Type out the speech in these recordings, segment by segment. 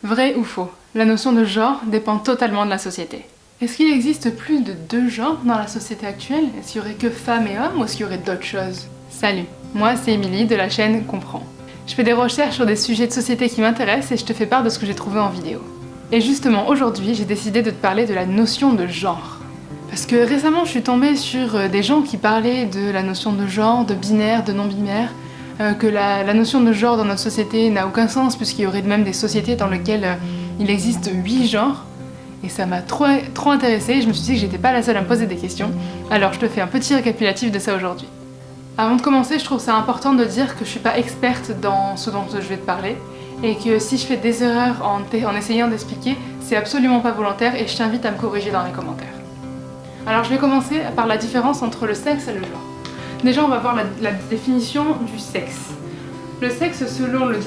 Vrai ou faux? La notion de genre dépend totalement de la société. Est-ce qu'il existe plus de 2 genres dans la société actuelle? Est-ce qu'il y aurait que femmes et hommes ou est-ce qu'il y aurait d'autres choses? Salut, moi c'est Émilie de la chaîne Comprends. Je fais des recherches sur des sujets de société qui m'intéressent et je te fais part de ce que j'ai trouvé en vidéo. Et justement aujourd'hui j'ai décidé de te parler de la notion de genre. Parce que récemment je suis tombée sur des gens qui parlaient de la notion de genre, de binaire, de non-binaire, que la notion de genre dans notre société n'a aucun sens puisqu'il y aurait même des sociétés dans lesquelles il existe 8 genres. Et ça m'a trop intéressée et je me suis dit que j'étais pas la seule à me poser des questions. Alors je te fais un petit récapitulatif de ça aujourd'hui. Avant de commencer, je trouve ça important de dire que je suis pas experte dans ce dont je vais te parler et que si je fais des erreurs en essayant d'expliquer, c'est absolument pas volontaire et je t'invite à me corriger dans les commentaires. Alors je vais commencer par la différence entre le sexe et le genre. Déjà on va voir la définition du sexe. Le sexe selon le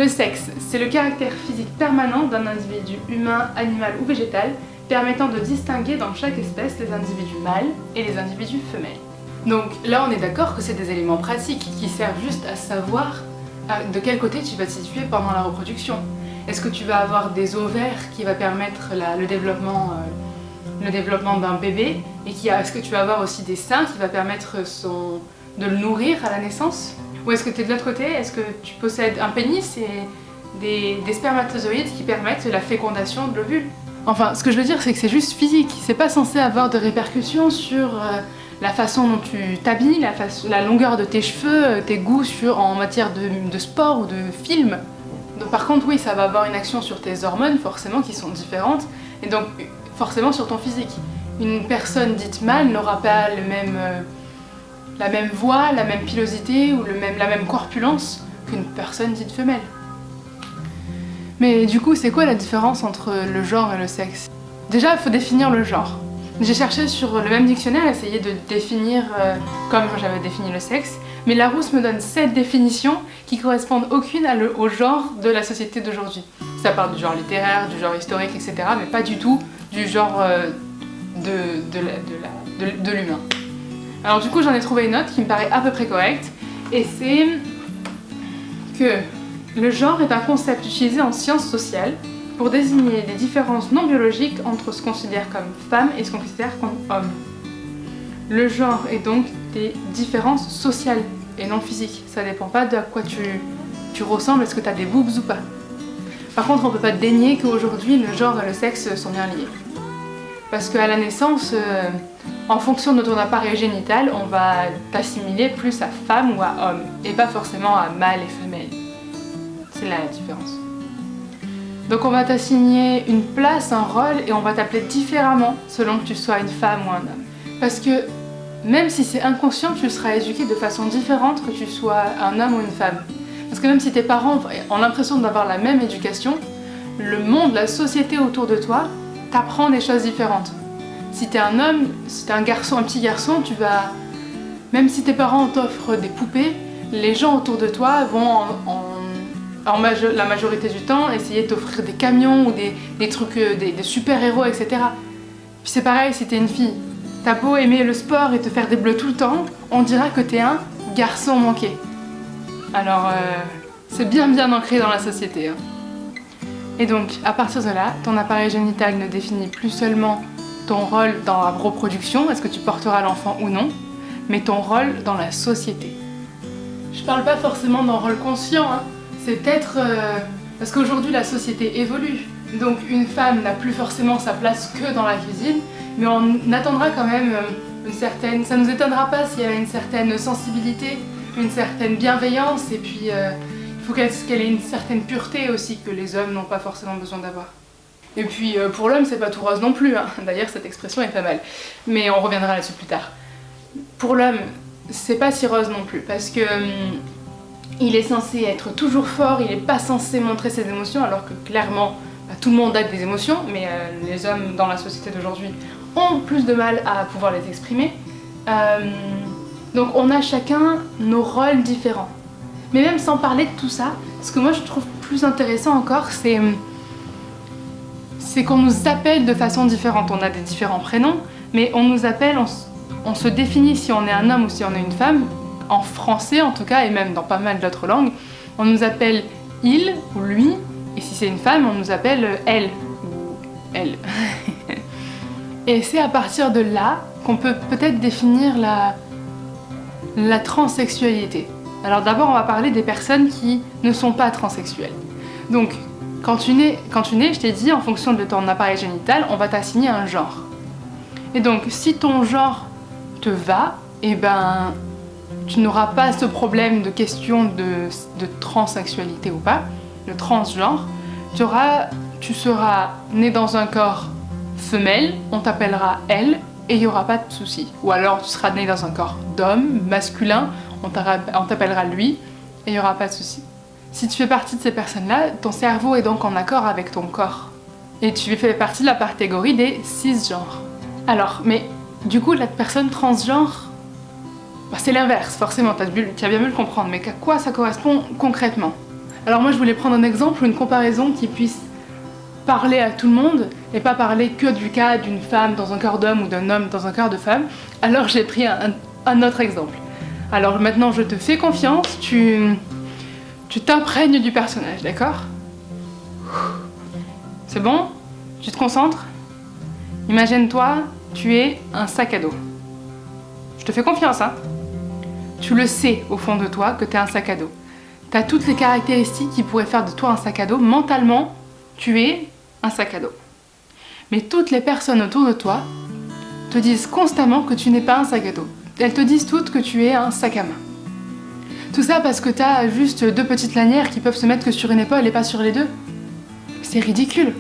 sexe, c'est le caractère physique permanent d'un individu humain, animal ou végétal, permettant de distinguer dans chaque espèce les individus mâles et les individus femelles. Donc là on est d'accord que c'est des éléments pratiques qui servent juste à savoir de quel côté tu vas te situer pendant la reproduction. Est-ce que tu vas avoir des ovaires qui va permettre le développement d'un bébé et est-ce que tu vas avoir aussi des seins qui va permettre de le nourrir à la naissance? Ou est-ce que tu es de l'autre côté? Est-ce que tu possèdes un pénis et des spermatozoïdes qui permettent la fécondation de l'ovule? Enfin, ce que je veux dire, c'est que c'est juste physique. C'est pas censé avoir de répercussions sur la façon dont tu t'habilles, la longueur de tes cheveux, tes goûts en matière de sport ou de film. Donc, par contre, oui, ça va avoir une action sur tes hormones, forcément, qui sont différentes, et donc forcément sur ton physique. Une personne dite mâle n'aura pas la même voix, la même pilosité ou la même corpulence qu'une personne dite femelle. Mais du coup, c'est quoi la différence entre le genre et le sexe? Déjà, il faut définir le genre. J'ai cherché sur le même dictionnaire, essayé de définir comme j'avais défini le sexe, mais Larousse me donne 7 définitions qui correspondent aucune au genre de la société d'aujourd'hui. Ça parle du genre littéraire, du genre historique, etc., mais pas du tout du genre de l'humain. Alors du coup, j'en ai trouvé une autre qui me paraît à peu près correcte, et c'est que le genre est un concept utilisé en sciences sociales pour désigner des différences non biologiques entre ce qu'on considère comme femme et ce qu'on considère comme homme. Le genre est donc des différences sociales et non physiques. Ça dépend pas de à quoi tu ressembles, est-ce que tu as des boobs ou pas. Par contre, on peut pas dénier qu'aujourd'hui le genre et le sexe sont bien liés. Parce qu'à la naissance, en fonction de ton appareil génital, on va t'assimiler plus à femme ou à homme, et pas forcément à mâle et femelle. C'est là la différence. Donc on va t'assigner une place, un rôle, et on va t'appeler différemment selon que tu sois une femme ou un homme. Parce que même si c'est inconscient, tu seras éduqué de façon différente que tu sois un homme ou une femme. Parce que même si tes parents ont l'impression d'avoir la même éducation, le monde, la société autour de toi, t'apprend des choses différentes. Si t'es un homme, si t'es un petit garçon, même si tes parents t'offrent des poupées, les gens autour de toi vont la majorité du temps essayer de t'offrir des camions ou des trucs, des super-héros, etc. Puis c'est pareil si t'es une fille. T'as beau aimer le sport et te faire des bleus tout le temps, on dira que t'es un garçon manqué. Alors c'est bien ancré dans la société. Hein. Et donc, à partir de là, ton appareil génital ne définit plus seulement ton rôle dans la reproduction, est-ce que tu porteras l'enfant ou non, mais ton rôle dans la société. Je parle pas forcément d'un rôle conscient, hein. C'est peut-être parce qu'aujourd'hui la société évolue. Donc une femme n'a plus forcément sa place que dans la cuisine, mais on attendra quand même ça nous étonnera pas s'il y a une certaine sensibilité, une certaine bienveillance, et puis il faut qu'elle ait une certaine pureté aussi que les hommes n'ont pas forcément besoin d'avoir. Et puis pour l'homme c'est pas tout rose non plus, hein. D'ailleurs cette expression est pas mal, mais on reviendra là-dessus plus tard. Pour l'homme c'est pas si rose non plus, parce que il est censé être toujours fort, il est pas censé montrer ses émotions, alors que clairement tout le monde a des émotions, mais les hommes dans la société d'aujourd'hui ont plus de mal à pouvoir les exprimer. Donc on a chacun nos rôles différents. Mais même sans parler de tout ça, ce que moi je trouve plus intéressant encore, c'est qu'on nous appelle de façon différente. On a des différents prénoms, mais on nous appelle, on se définit si on est un homme ou si on est une femme, en français en tout cas, et même dans pas mal d'autres langues, on nous appelle il ou lui, et si c'est une femme, on nous appelle elle ou elle. Et c'est à partir de là qu'on peut peut-être définir la transsexualité. Alors d'abord, on va parler des personnes qui ne sont pas transsexuelles. Donc, quand tu nais, je t'ai dit, en fonction de ton appareil génital, on va t'assigner un genre. Et donc, si ton genre te va, eh ben, tu n'auras pas ce problème de question de transsexualité ou pas, de transgenre. Tu seras né dans un corps femelle, on t'appellera elle, et il n'y aura pas de souci. Ou alors, tu seras né dans un corps d'homme, masculin, on t'appellera lui, et il n'y aura pas de souci. Si tu fais partie de ces personnes-là, ton cerveau est donc en accord avec ton corps. Et tu fais partie de la catégorie des cisgenres. Alors, mais du coup, la personne transgenre, c'est l'inverse, forcément, tu as bien vu le comprendre, mais à quoi ça correspond concrètement? Alors moi, je voulais prendre un exemple ou une comparaison qui puisse parler à tout le monde, et pas parler que du cas d'une femme dans un corps d'homme ou d'un homme dans un corps de femme. Alors j'ai pris un autre exemple. Alors maintenant, je te fais confiance, tu t'imprègnes du personnage, d'accord? C'est bon? Tu te concentres? Imagine-toi, tu es un sac à dos. Je te fais confiance, hein? Tu le sais au fond de toi que tu es un sac à dos. Tu as toutes les caractéristiques qui pourraient faire de toi un sac à dos. Mentalement, tu es un sac à dos. Mais toutes les personnes autour de toi te disent constamment que tu n'es pas un sac à dos. Elles te disent toutes que tu es un sac à main. Tout ça parce que tu as juste 2 petites lanières qui peuvent se mettre que sur une épaule et pas sur les deux. C'est ridicule.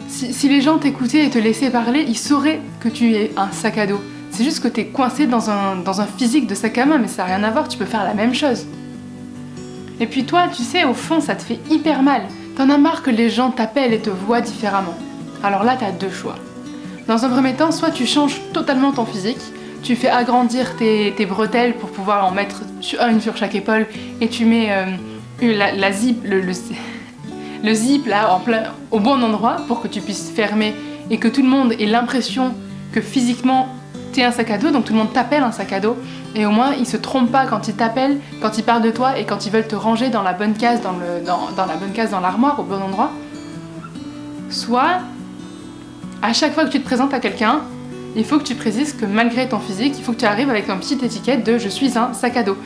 Si les gens t'écoutaient et te laissaient parler, ils sauraient que tu es un sac à dos. C'est juste que tu es coincé dans un physique de sac à main, mais ça n'a rien à voir, tu peux faire la même chose. Et puis toi, tu sais, au fond, ça te fait hyper mal. T'en as marre que les gens t'appellent et te voient différemment. Alors là, t'as 2 choix. Dans un premier temps, soit tu changes totalement ton physique, tu fais agrandir tes bretelles pour pouvoir en mettre une sur chaque épaule, et tu mets la zip, le zip là au bon endroit pour que tu puisses fermer et que tout le monde ait l'impression que physiquement t'es un sac à dos, donc tout le monde t'appelle un sac à dos, et au moins ils se trompent pas quand ils t'appellent, quand ils parlent de toi et quand ils veulent te ranger dans la bonne case, dans la bonne case dans l'armoire, au bon endroit. Soit, à chaque fois que tu te présentes à quelqu'un, il faut que tu précises que malgré ton physique, il faut que tu arrives avec une petite étiquette de « je suis un sac à dos ».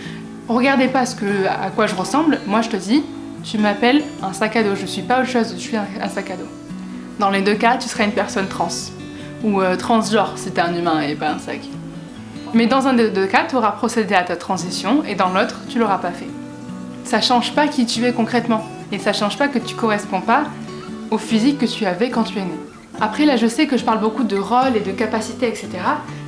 Regardez pas à quoi je ressemble, moi je te dis, tu m'appelles un sac à dos, je suis pas autre chose, je suis un sac à dos. Dans les 2 cas, tu seras une personne trans, ou transgenre si t'es un humain et pas un sac. Mais dans un des 2 cas, tu auras procédé à ta transition, et dans l'autre, tu l'auras pas fait. Ça change pas qui tu es concrètement, et ça change pas que tu corresponds pas au physique que tu avais quand tu es né. Après là, je sais que je parle beaucoup de rôle et de capacité, etc.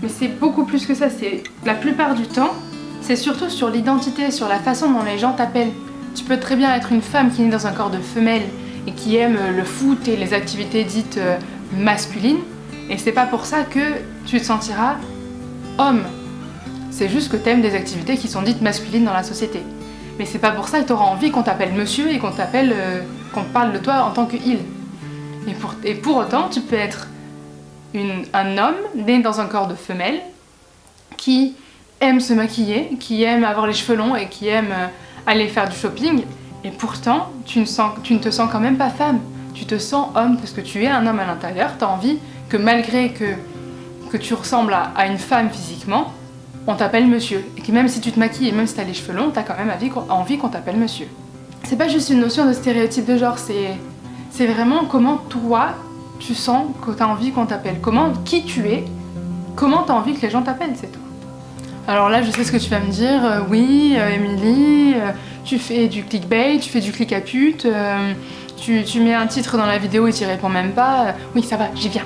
Mais c'est beaucoup plus que ça, c'est la plupart du temps, c'est surtout sur l'identité, sur la façon dont les gens t'appellent. Tu peux très bien être une femme qui est née dans un corps de femelle et qui aime le foot et les activités dites masculines, et c'est pas pour ça que tu te sentiras homme. C'est juste que t'aimes des activités qui sont dites masculines dans la société. Mais c'est pas pour ça que t'auras envie qu'on t'appelle monsieur et qu'on parle de toi en tant que il. Et pour autant, tu peux être un homme né dans un corps de femelle qui aime se maquiller, qui aime avoir les cheveux longs et qui aime aller faire du shopping, et pourtant tu ne te sens quand même pas femme, tu te sens homme parce que tu es un homme à l'intérieur, tu as envie que malgré que tu ressembles à une femme physiquement, on t'appelle monsieur, et que même si tu te maquilles et même si tu as les cheveux longs, tu as quand même envie qu'on t'appelle monsieur. C'est pas juste une notion de stéréotype de genre, c'est vraiment comment toi tu sens que tu as envie qu'on t'appelle, qui tu es, comment tu as envie que les gens t'appellent, c'est tout. Alors là, je sais ce que tu vas me dire. Oui, Émilie, tu fais du clickbait, tu fais du click à pute, tu mets un titre dans la vidéo et tu réponds même pas. Oui, ça va, j'y viens.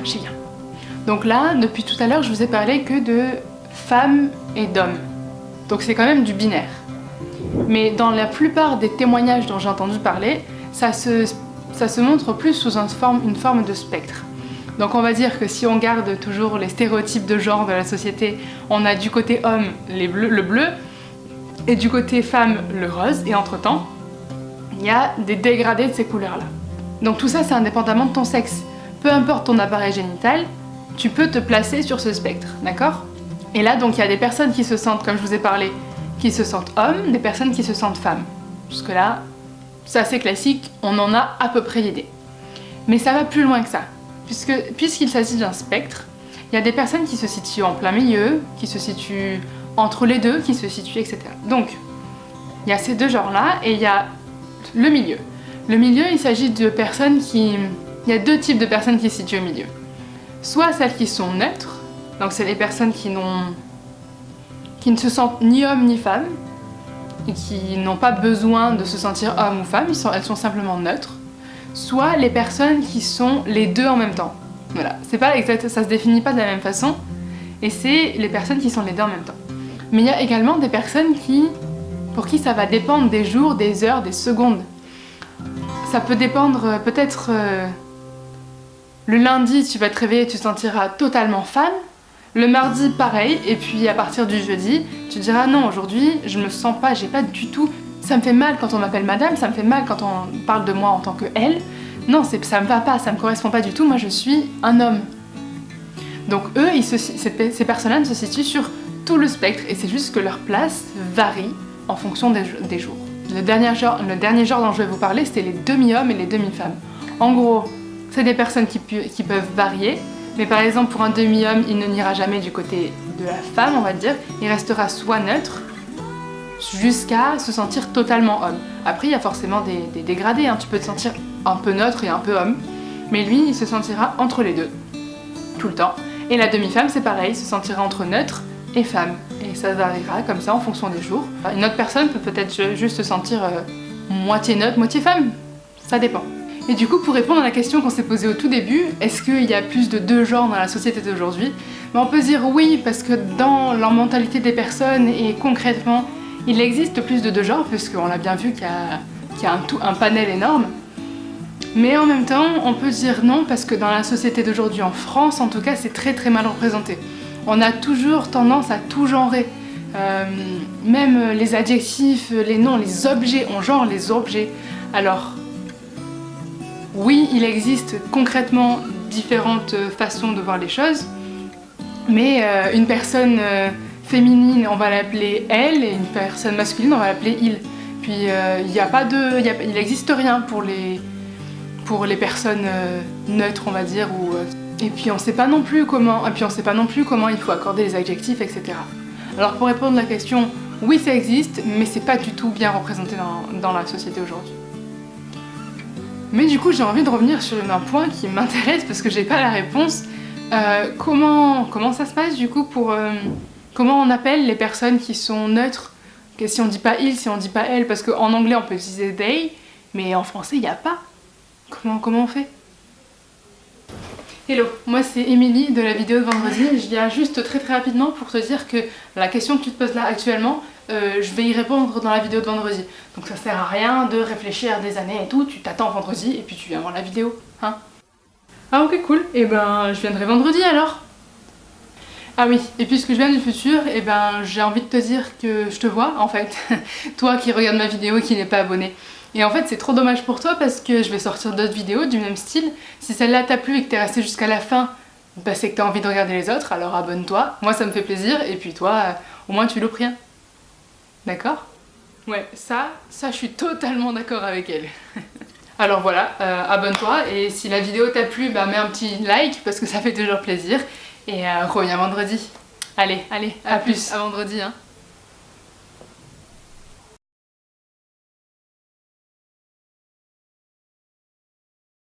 Donc là, depuis tout à l'heure, je vous ai parlé que de femmes et d'hommes. Donc c'est quand même du binaire. Mais dans la plupart des témoignages dont j'ai entendu parler, ça se montre plus sous une forme de spectre. Donc on va dire que si on garde toujours les stéréotypes de genre de la société, on a du côté homme le bleu, et du côté femme le rose, et entre-temps, il y a des dégradés de ces couleurs-là. Donc tout ça, c'est indépendamment de ton sexe. Peu importe ton appareil génital, tu peux te placer sur ce spectre, d'accord? Et là, donc il y a des personnes qui se sentent, comme je vous ai parlé, qui se sentent hommes, des personnes qui se sentent femmes. Jusque-là, c'est assez classique, on en a à peu près l'idée. Mais ça va plus loin que ça, puisqu'il s'agit d'un spectre, il y a des personnes qui se situent en plein milieu, qui se situent entre les deux, qui se situent, etc. Donc, il y a ces deux genres-là, et il y a le milieu. Le milieu, il s'agit de personnes qui... Il y a deux types de personnes qui se situent au milieu. Soit celles qui sont neutres, donc c'est les personnes qui ne se sentent ni homme ni femme, et qui n'ont pas besoin de se sentir homme ou femme, elles sont simplement neutres. Soit les personnes qui sont les deux en même temps. Voilà, c'est pas exact, ça se définit pas de la même façon, et c'est les personnes qui sont les deux en même temps. Mais il y a également des personnes pour qui ça va dépendre des jours, des heures, des secondes. Ça peut dépendre peut-être le lundi tu vas te réveiller et tu te sentiras totalement femme, le mardi pareil, et puis à partir du jeudi tu te diras non, aujourd'hui je me sens pas, j'ai pas du tout, ça me fait mal quand on m'appelle madame, ça me fait mal quand on parle de moi en tant que elle, non ça me va pas, ça me correspond pas du tout, moi je suis un homme. Donc eux, ces personnes-là se situent sur tout le spectre, et c'est juste que leur place varie en fonction des jours. Le dernier genre dont je vais vous parler, c'était les demi-hommes et les demi-femmes. En gros, c'est des personnes qui peuvent varier, mais par exemple pour un demi-homme, il ne n'ira jamais du côté de la femme, on va dire, il restera soit neutre, jusqu'à se sentir totalement homme. Après, il y a forcément des dégradés, hein. Tu peux te sentir un peu neutre et un peu homme, mais lui, il se sentira entre les deux, tout le temps. Et la demi-femme, c'est pareil, il se sentira entre neutre et femme. Et ça variera comme ça en fonction des jours. Une autre personne peut peut-être juste se sentir moitié neutre, moitié femme. Ça dépend. Et du coup, pour répondre à la question qu'on s'est posée au tout début, est-ce qu'il y a plus de deux genres dans la société d'aujourd'hui? On peut dire oui, parce que dans la mentalité des personnes et concrètement, il existe plus de deux genres, puisqu'on l'a bien vu qu'il y a un panel énorme. Mais en même temps, on peut dire non, parce que dans la société d'aujourd'hui, en France en tout cas, c'est très très mal représenté. On a toujours tendance à tout genrer. Même les adjectifs, les noms, les objets, on genre les objets. Alors, oui, il existe concrètement différentes façons de voir les choses, mais une personne féminine, on va l'appeler elle, et une personne masculine, on va l'appeler il. Puis il n'existe rien pour les personnes neutres, on va dire, et puis on sait pas non plus comment il faut accorder les adjectifs, etc. Alors pour répondre à la question, oui ça existe, mais c'est pas du tout bien représenté dans la société aujourd'hui. Mais du coup j'ai envie de revenir sur un point qui m'intéresse parce que j'ai pas la réponse. Comment ça se passe du coup comment on appelle les personnes qui sont neutres? Si on dit pas il, si on dit pas elle, parce qu'en anglais on peut utiliser they, mais en français il n'y a pas. Comment on fait? Hello, moi c'est Émilie de la vidéo de vendredi. Je viens juste très rapidement pour te dire que la question que tu te poses là actuellement, je vais y répondre dans la vidéo de vendredi. Donc ça sert à rien de réfléchir des années et tout, tu t'attends vendredi et puis tu viens voir la vidéo, hein? Ah ok cool, et ben je viendrai vendredi alors. Ah oui, et puisque je viens du futur, et ben j'ai envie de te dire que je te vois en fait, toi qui regardes ma vidéo et qui n'est pas abonné. Et en fait c'est trop dommage pour toi parce que je vais sortir d'autres vidéos du même style. Si celle-là t'a plu et que t'es resté jusqu'à la fin, bah c'est que t'as envie de regarder les autres, alors abonne-toi. Moi ça me fait plaisir et puis toi, au moins tu loupes rien. D'accord? Ouais, ça je suis totalement d'accord avec elle. Alors voilà, abonne-toi et si la vidéo t'a plu, bah mets un petit like parce que ça fait toujours plaisir. Et reviens vendredi. Allez, à plus, à vendredi hein.